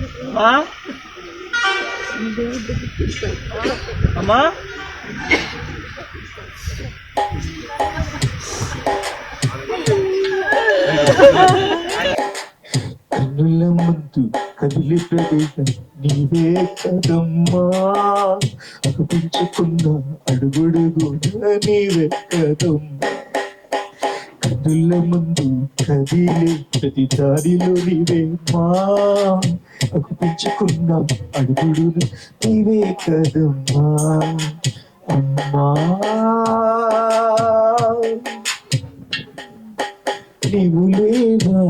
అమ్మా అమ్మా కన్నుల ముందు కదిలి ప్రవేశం నీవే కదమ్మా, అనిపించుకున్న అడుగుడుగున నీవే కదమ్మా. కన్నుల ముందు కదిలే ప్రతి దారిలో నీవే మా, అనిపించుకున్న అడుగుడును నీవే కదమ్మా. అమ్మా నీవు లేవా,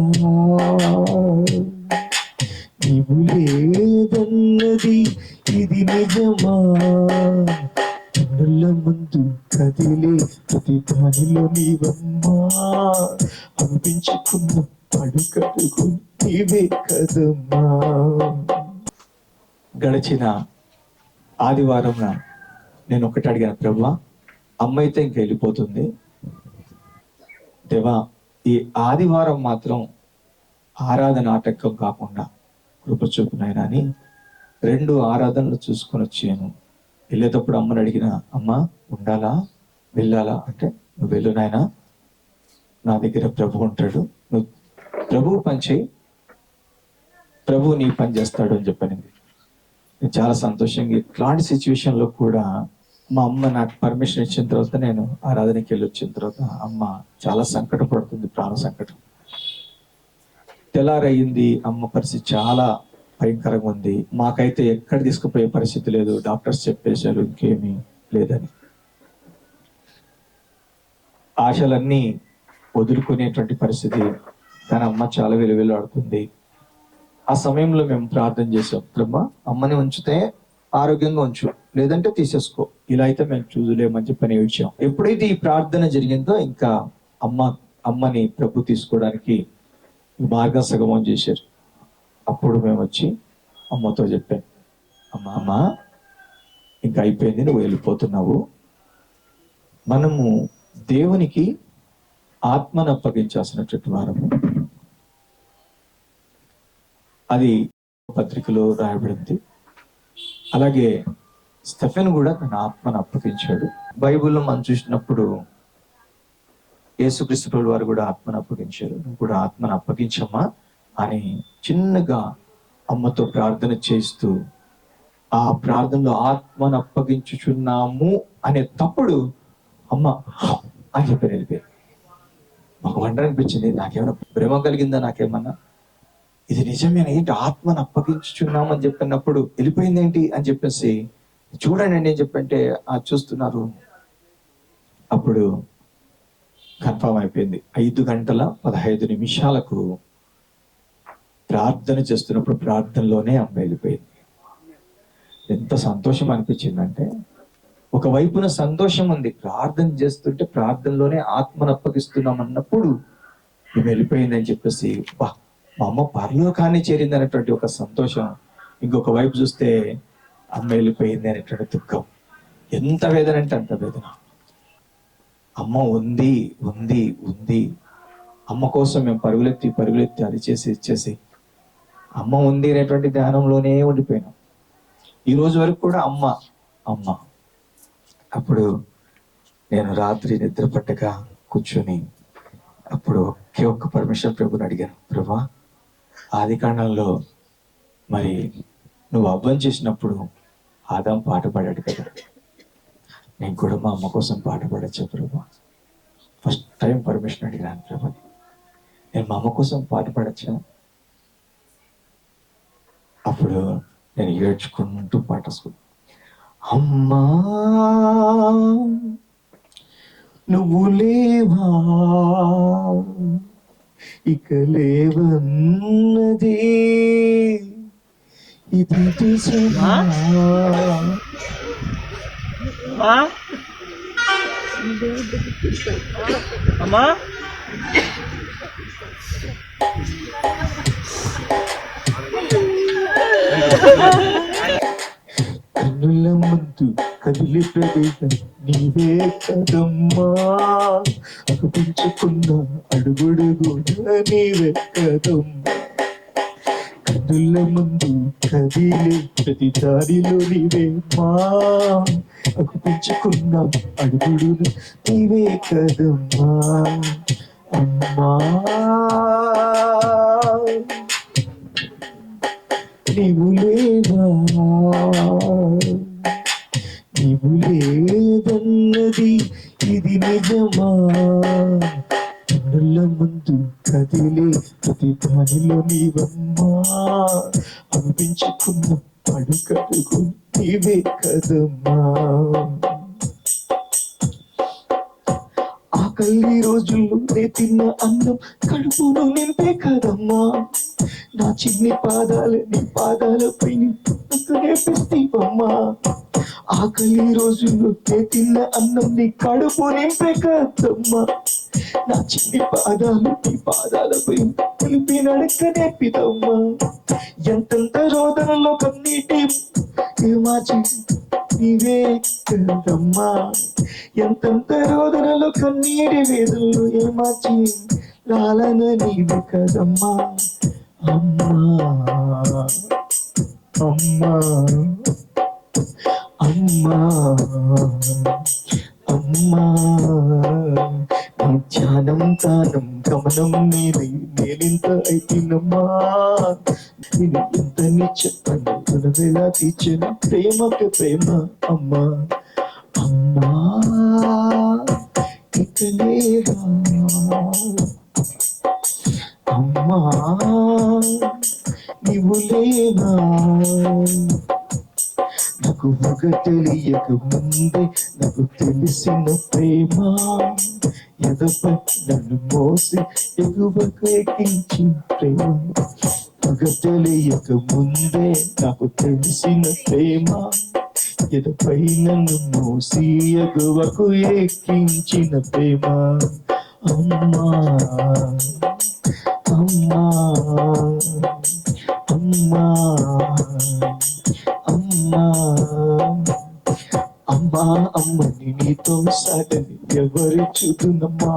నీవు లేదన్నది ఇది నిజమా. కన్నుల ముందు కదిలే ప్రతి దానిలో నీవమ్మా, అనిపించుకున్న పడుకడుగు నీవే కదమ్మా. గడిచిన ఆదివారం నేను ఒకటి అడిగాను, ప్రభువా అమ్మ అయితే ఇంక వెళ్ళిపోతుంది దేవా, ఈ ఆదివారం మాత్రం ఆరాధన ఆటంకం కాకుండా కృప చూపునైనా అని 2 ఆరాధనలు చూసుకొని వచ్చాను. వెళ్ళేటప్పుడు అమ్మని అడిగిన, అమ్మ ఉండాలా వెళ్ళాలా అంటే, నువ్వు వెళ్ళు నాయనా, నా దగ్గర ప్రభు ఉంటాడు, నువ్వు ప్రభువు పని చేయి, ప్రభువు నీ పని చేస్తాడు అని చెప్పాను. నేను చాలా సంతోషంగా ఇట్లాంటి సిచ్యువేషన్లో కూడా మా అమ్మ నాకు పర్మిషన్ ఇచ్చిన తర్వాత నేను ఆరాధనకి వెళ్ళి వచ్చిన తర్వాత అమ్మ చాలా సంకటపడుతుంది, ప్రాణ సంకటం. తెల్లారయ్యింది, అమ్మ పరిస్థితి చాలా భయంకరంగా ఉంది. మాకైతే ఎక్కడ తీసుకుపోయే పరిస్థితి లేదు, డాక్టర్స్ చెప్పేశారు ఇంకేమీ లేదని. ఆశలన్నీ వదులుకునేటువంటి పరిస్థితి, కానీ అమ్మ చాలా విలువలాడుతుంది. ఆ సమయంలో మేము ప్రార్థన చేసాం, బ్రహ్మ అమ్మని ఉంచితే ఆరోగ్యంగా ఉంచు, లేదంటే తీసేసుకో, ఇలా అయితే మేము చూడలేమని చెప్పని విషయం. ఎప్పుడైతే ఈ ప్రార్థన జరిగిందో ఇంకా అమ్మని ప్రభు తీసుకోవడానికి మార్గం సగమం చేశారు. అప్పుడు మేము వచ్చి అమ్మతో చెప్పాం, అమ్మ ఇంకా అయిపోయింది, నువ్వు వెళ్ళిపోతున్నావు. మనము దేవునికి ఆత్మను అప్పగించాల్సినటువంటి వారము. అది పత్రికలో రాయబడింది. అలాగే స్టెఫెన్ కూడా తన ఆత్మను అప్పగించాడు. బైబిల్లో మనం చూసినప్పుడు యేసుక్రీస్తు ప్రభువు వారు కూడా ఆత్మను అప్పగించారు. నువ్వు కూడా ఆత్మను అప్పగించమ్మా అని చిన్నగా అమ్మతో ప్రార్థన చేస్తూ, ఆ ప్రార్థనలో ఆత్మను అప్పగించుచున్నాము అనే తప్పుడు అమ్మ అని చెప్పి వెళ్ళిపోయింది. మాకు వండర్ అనిపించింది, నాకేమైనా ప్రేమ కలిగిందా, నాకేమన్నా ఇది నిజమేనా, ఏంటి ఆత్మను అప్పగించుచున్నాము అని చెప్పినప్పుడు వెళ్ళిపోయింది ఏంటి అని చెప్పేసి చూడండి అని చెప్పంటే చూస్తున్నారు. అప్పుడు కన్ఫర్మ్ అయిపోయింది. 5:15 ప్రార్థన చేస్తున్నప్పుడు ప్రార్థనలోనే అమ్మ వెళ్ళిపోయింది. ఎంత సంతోషం అనిపించిందంటే, ఒకవైపున సంతోషం ఉంది, ప్రార్థన చేస్తుంటే ప్రార్థనలోనే ఆత్మను అప్పగిస్తున్నాం అన్నప్పుడు ఈమె వెళ్ళిపోయిందని చెప్పేసి మా అమ్మ పరలోకాన్ని చేరింది అనేటువంటి ఒక సంతోషం. ఇంకొక వైపు చూస్తే అమ్మ వెళ్ళిపోయింది అనేటువంటి దుఃఖం. ఎంత వేదన అంటే అంత వేదన. అమ్మ ఉంది ఉంది ఉంది, అమ్మ కోసం మేము పరుగులెత్తి అది చేసి ఇచ్చేసి అమ్మ ఉంది అనేటువంటి ధ్యానంలోనే ఉండిపోయినాం. ఈ రోజు వరకు కూడా అమ్మ అమ్మ. అప్పుడు నేను రాత్రి నిద్ర పట్టక కూర్చొని అప్పుడు ఒక్క పర్మిషన్ ప్రభుని అడిగాను, ప్రభా ఆది కాండంలో మరి నువ్వు అవ్వం చేసినప్పుడు ఆదాం పాట పాడాడు కదా, నేను కూడా మా అమ్మ కోసం పాట పాడచ్చు ప్రభా. ఫస్ట్ టైం పర్మిషన్ అడిగాను ప్రభా, నేను మా అమ్మ కోసం పాట పాడచ్చా. అప్పుడు నేను ఏడ్చుకుంటూ పాటేసుకున్నాను, అమ్మా నువ్వు లేవా, ఇక లేవన్నది ఇది నిజమా. అమ్మా కన్నుల ముందు కదిలి ప్రవేశం నీవే కదమ్మా, అనిపించుకున్న అడుగుడుగున నీవే కదమ్మా. కన్నుల ముందు కదిలే ప్రతి దారిలో నీవే మా అనిపించుకున్న అడుగుడు నీవే కదమ్మా అమ్మా నీవు లేవా నీవు లేదన్నది ఇది నిజమా కన్నుల ముందు కదిలే ప్రతి దానిలో నీవమ్మా అనిపించుకున్న పడుకడుగు నీవే కదమ్మా ఆకలి రోజుల్లో నే తిన్న అన్నం కడుపును నింపే కదమ్మా నా చిన్ని పాదాలు నీ పాదాలపై నేర్పిస్తీవమ్మా ఆకలి రోజుల్లో నే తిన్న అన్నం నీ కడుపు నింపే కదమ్మా నా చిన్ని పాదాలు నీ పాదాలపై నిలిపి నడక నేర్పిదమ్మా ఎంతెంత రోదనలో కన్నీటి ఏమాచి నీవే కదమ్మా ఎంతెంత రోదనలో కన్నీటి వేదనలో ఏమాచి లాలన నీవే కదమ్మా అమ్మా అమ్మా అమ్మా అమ్మా ధ్యానం తానం గమనం నేనింత అయిపోయినమ్మా నేను ఎంతని చెప్పండి మనవేలా తీర్చిన ప్రేమకి ప్రేమ అమ్మా అమ్మా ఇకలేవా అమ్మా నీవు లేవా నాకు ఒక తెలియక ముందే నాకు తెలిసిన ప్రేమ ఎదపై నన్ను మోసి ఎగువకు ఎక్కించిన ప్రేమ ఒక తెలియక ముందే నాకు తెలిసిన ప్రేమ ఎదపై నన్ను మోసి ఎగువకు ఎక్కించిన ప్రేమ అమ్మా అమ్మా అమ్మా అమ్మా అమ్మా అమ్మని నీతో సాగని ఎవరు చూడునమ్మా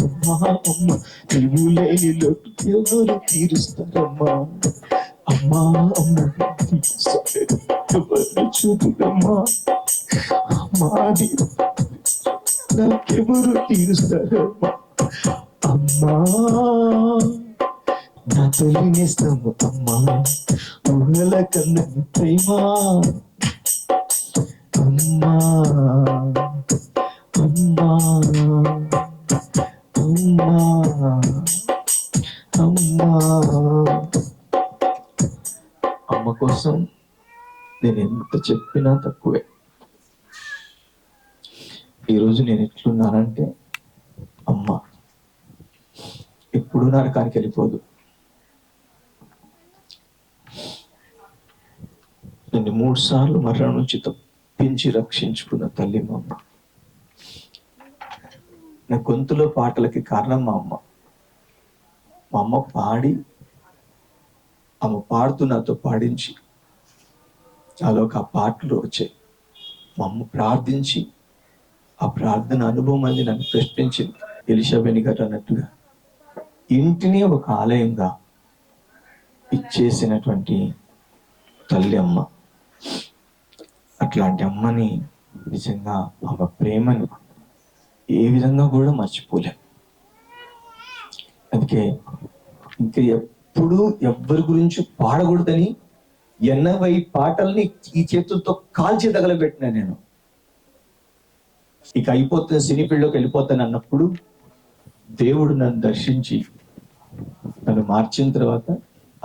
అమ్మా అమ్మ నీవు లేని లోటు ఎవరు తీరుస్తారమ్మా అమ్మా అమ్మని సాగని ఎవరు చూడునమ్మా అమ్మా నాకెవరు తీరుస్తారమ్మా అమ్మా నా తొలి నేస్తాము అమ్మా ఊహల కన్నా ప్రేమ అమ్మా అమ్మా అమ్మా అమ్మా అమ్మ కోసం నేను ఎంత చెప్పినా తక్కువే. ఈరోజు నేను ఎట్లున్నానంటే అమ్మ ఎప్పుడు నరకానికి వెళ్ళిపోదు. నేను 3 సార్లు మరణం నుంచి తప్పించి రక్షించుకున్న తల్లి మా అమ్మ. నా గొంతులో పాటలకి కారణం మా అమ్మ. మా అమ్మ పాడి ఆమె పాడుతూ నాతో పాడించి నాలోకి ఆ పాటలు వచ్చాయి. మా అమ్మ ప్రార్థించి ఆ ప్రార్థన అనుభవం అనేది నన్ను ప్రశ్నించింది. ఎలిషాబెని గారు అన్నట్టుగా ఇంటిని ఒక ఆలయంగా ఇచ్చేసినటువంటి తల్లి అమ్మ. అట్లాంటి అమ్మని నిజంగా ఆమె ప్రేమను ఏ విధంగా కూడా మర్చిపోలేం. అందుకే ఇంకా ఎప్పుడు ఎవ్వరి గురించి పాడకూడదని 80 పాటల్ని ఈ చేతులతో కాల్చి తగలబెట్టినా నేను. ఇక అయిపోతున్న సినీ ఫీల్డ్లోకి వెళ్ళిపోతాను అన్నప్పుడు దేవుడు నన్ను దర్శించి నన్ను మార్చిన తర్వాత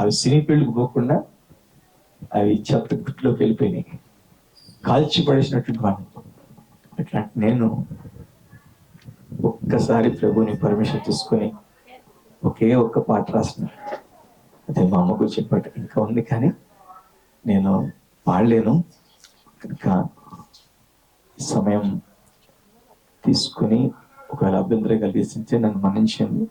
అవి సినీ ఫీల్డ్కి పోకుండా అవి చెత్త గుట్లోకి వెళ్ళిపోయినాయి, కాల్చి పడేసినట్టు వాడిని. అట్లాంటి నేను ఒక్కసారి ప్రభుని పర్మిషన్ తీసుకొని ఒకే ఒక్క పాట రాసిన. అదే మా అమ్మకు చెప్పాడు, ఇంకా ఉంది కానీ నేను పాడలేను కనుక సమయం తీసుకుని ఒకవేళ అభ్యంతరం కలిగిస్తే నన్ను మన్నించండి.